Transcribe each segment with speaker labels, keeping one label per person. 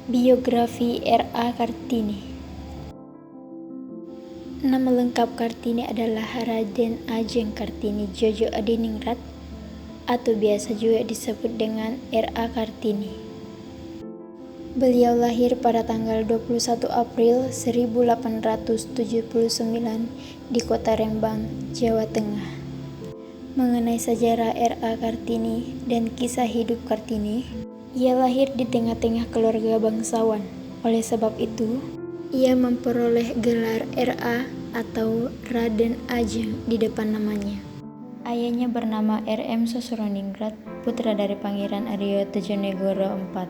Speaker 1: Biografi R.A. Kartini. Nama lengkap Kartini adalah Raden Ajeng Kartini Djojo Adiningrat atau biasa juga disebut dengan R.A. Kartini. Beliau lahir pada tanggal 21 April 1879 di Kota Rembang, Jawa Tengah. Mengenai sejarah R.A. Kartini dan kisah hidup Kartini, ia lahir di tengah-tengah keluarga bangsawan. Oleh sebab itu, ia memperoleh gelar R.A. atau Raden Ajeng di depan namanya. Ayahnya bernama R.M. Sosroningrat, putra dari Pangeran Aryo Tejonegoro IV,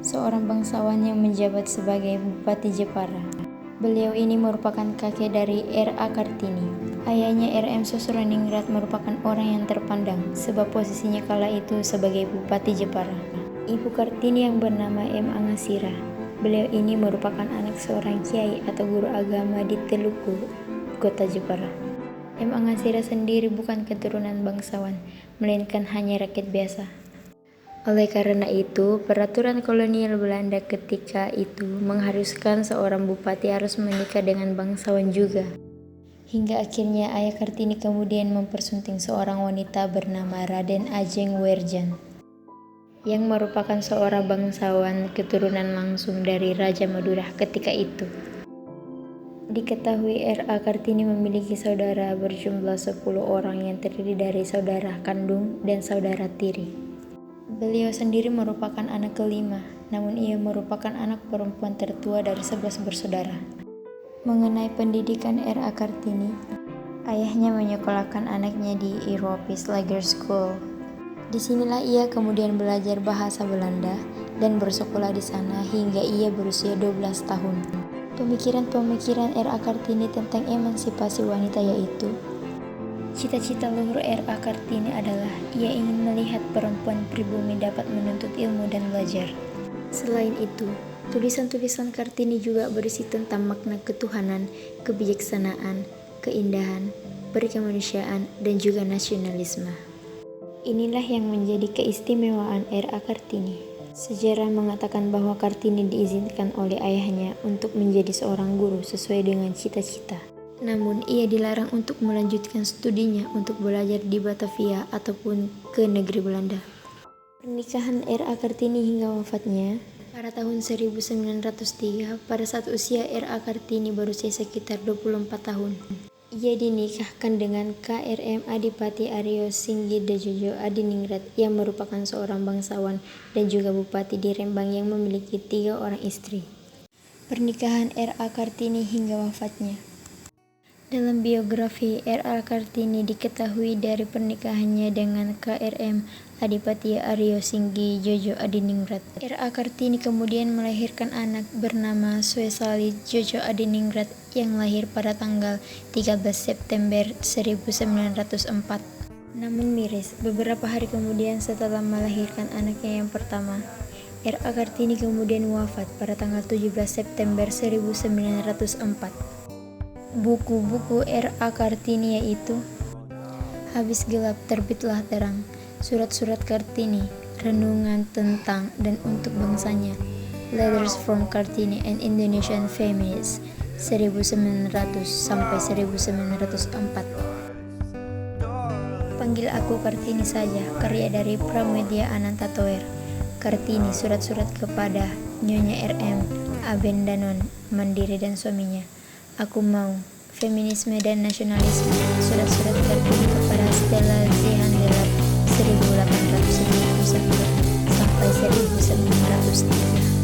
Speaker 1: seorang bangsawan yang menjabat sebagai Bupati Jepara. Beliau ini merupakan kakek dari R.A. Kartini. Ayahnya R.M. Sosroningrat merupakan orang yang terpandang sebab posisinya kala itu sebagai Bupati Jepara. Ibu Kartini yang bernama M. Angasira. Beliau ini merupakan anak seorang kiai atau guru agama di Telugu, Kota Jepara. M. Angasira sendiri bukan keturunan bangsawan, melainkan hanya rakyat biasa. Oleh karena itu, peraturan kolonial Belanda ketika itu mengharuskan seorang bupati harus menikah dengan bangsawan juga. Hingga akhirnya ayah Kartini kemudian mempersunting seorang wanita bernama Raden Ajeng Werjan, yang merupakan seorang bangsawan keturunan langsung dari Raja Madura ketika itu. Diketahui R.A. Kartini memiliki saudara berjumlah 10 orang yang terdiri dari saudara kandung dan saudara tiri. Beliau sendiri merupakan anak kelima, namun ia merupakan anak perempuan tertua dari 11 bersaudara. Mengenai pendidikan R.A. Kartini, ayahnya menyekolahkan anaknya di Europese Lager School. Disinilah ia kemudian belajar bahasa Belanda dan bersekolah di sana hingga ia berusia 12 tahun. Pemikiran-pemikiran R.A. Kartini tentang emansipasi wanita yaitu, cita-cita luhur R.A. Kartini adalah ia ingin melihat perempuan pribumi dapat menuntut ilmu dan belajar. Selain itu, tulisan-tulisan Kartini juga berisi tentang makna ketuhanan, kebijaksanaan, keindahan, perkemanusiaan, dan juga nasionalisme. Inilah yang menjadi keistimewaan R.A. Kartini. Sejarah mengatakan bahwa Kartini diizinkan oleh ayahnya untuk menjadi seorang guru sesuai dengan cita-cita. Namun ia dilarang untuk melanjutkan studinya untuk belajar di Batavia ataupun ke negeri Belanda. Pernikahan R.A. Kartini hingga wafatnya pada tahun 1903, pada saat usia R.A. Kartini berusia sekitar 24 tahun. Ia dinikahkan dengan K.R.M. Adipati Aryo Singgidajojo Adiningrat yang merupakan seorang bangsawan dan juga bupati di Rembang yang memiliki 3 orang istri. Pernikahan R.A. Kartini hingga wafatnya. Dalam biografi R.A. Kartini diketahui dari pernikahannya dengan K.R.M. Adipati Aryo Singgidajojo Adiningrat. R.A. Kartini kemudian melahirkan anak bernama Swesali Djojo Adiningrat yang lahir pada tanggal 13 September 1904. Namun miris, beberapa hari kemudian setelah melahirkan anaknya yang pertama, R.A. Kartini kemudian wafat pada tanggal 17 September 1904. Buku-buku R.A. Kartini yaitu Habis Gelap Terbitlah Terang, Surat-surat Kartini, Renungan tentang dan untuk bangsanya, Letters from Kartini and Indonesian Feminists 1900 sampai 1904. Panggil Aku Kartini Saja, karya dari Pramedia Ananta Toer. Kartini, surat-surat kepada Nyonya R.M. Abendanon, Mandiri dan suaminya. Aku Mau, Feminisme dan Nasionalisme, surat-surat Kartini kepada Stella Zihandelap 1899 sampai 1903.